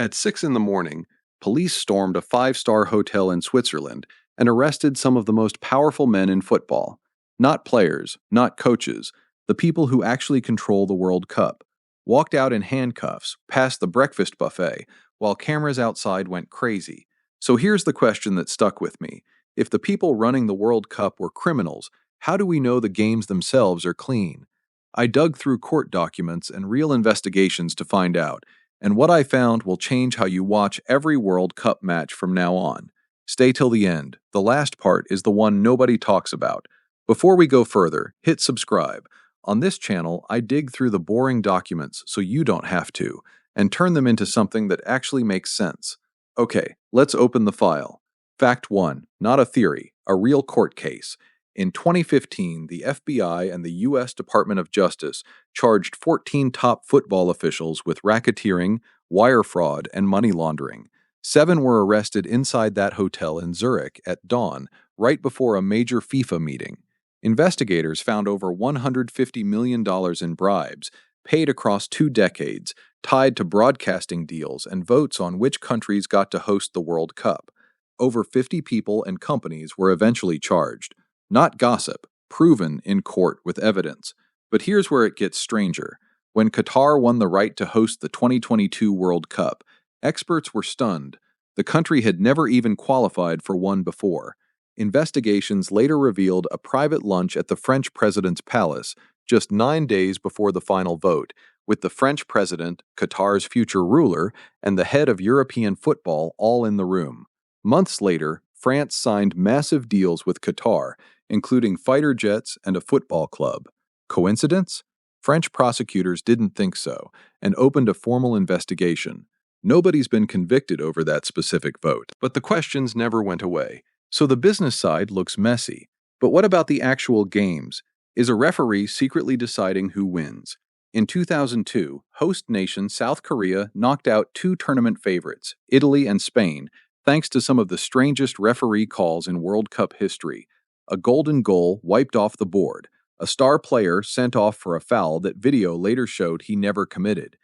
At 6 in the morning, police stormed a five-star hotel in Switzerland and arrested some of the most powerful men in football. Not players, not coaches, the people who actually control the World Cup. Walked out in handcuffs, past the breakfast buffet, while cameras outside went crazy. So here's the question that stuck with me. If the people running the World Cup were criminals, how do we know the games themselves are clean? I dug through court documents and real investigations to find out, and what I found will change how you watch every World Cup match from now on. Stay till the end. The last part is the one nobody talks about. Before we go further, hit subscribe. On this channel, I dig through the boring documents so you don't have to, and turn them into something that actually makes sense. Okay, let's open the file. Fact 1, not a theory, a real court case. In 2015, the FBI and the U.S. Department of Justice charged 14 top football officials with racketeering, wire fraud, and money laundering. 7 were arrested inside that hotel in Zurich at dawn, right before a major FIFA meeting. Investigators found over $150 million in bribes, paid across 2 decades, tied to broadcasting deals and votes on which countries got to host the World Cup. Over 50 people and companies were eventually charged. Not gossip, proven in court with evidence. But here's where it gets stranger. When Qatar won the right to host the 2022 World Cup, experts were stunned. The country had never even qualified for one before. Investigations later revealed a private lunch at the French president's palace just 9 days before the final vote, with the French president, Qatar's future ruler, and the head of European football all in the room. Months later, France signed massive deals with Qatar, including fighter jets and a football club. Coincidence? French prosecutors didn't think so, and opened a formal investigation. Nobody's been convicted over that specific vote, but the questions never went away. So the business side looks messy. But what about the actual games? Is a referee secretly deciding who wins? In 2002, host nation South Korea knocked out 2 tournament favorites, Italy and Spain, thanks to some of the strangest referee calls in World Cup history. A golden goal wiped off the board. A star player sent off for a foul that video later showed he never committed.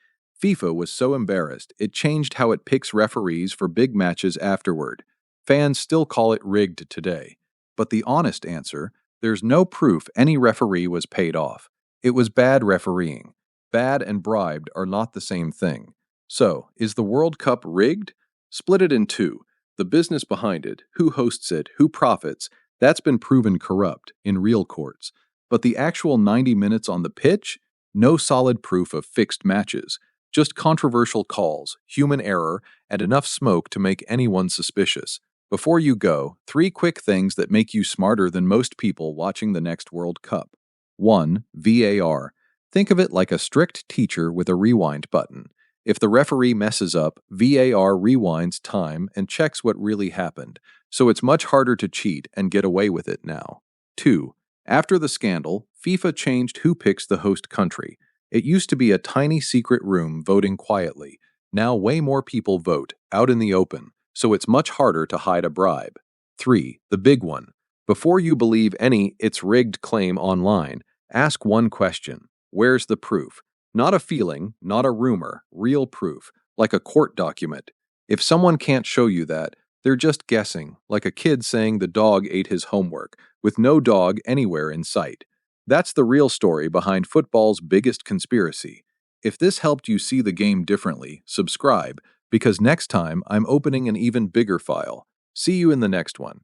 FIFA was so embarrassed, it changed how it picks referees for big matches afterward. Fans still call it rigged today. But the honest answer, there's no proof any referee was paid off. It was bad refereeing. Bad and bribed are not the same thing. So, is the World Cup rigged? Split it in 2. The business behind it, who hosts it, who profits, that's been proven corrupt in real courts. But the actual 90 minutes on the pitch? No solid proof of fixed matches. Just controversial calls, human error, and enough smoke to make anyone suspicious. Before you go, 3 quick things that make you smarter than most people watching the next World Cup. 1. VAR. Think of it like a strict teacher with a rewind button. If the referee messes up, VAR rewinds time and checks what really happened, so it's much harder to cheat and get away with it now. 2. After the scandal, FIFA changed who picks the host country. It used to be a tiny secret room voting quietly. Now way more people vote, out in the open, so it's much harder to hide a bribe. 3. The big one. Before you believe any "it's rigged" claim online, ask one question. Where's the proof? Not a feeling, not a rumor, real proof, like a court document. If someone can't show you that, they're just guessing, like a kid saying the dog ate his homework, with no dog anywhere in sight. That's the real story behind football's biggest conspiracy. If this helped you see the game differently, subscribe, because next time I'm opening an even bigger file. See you in the next one.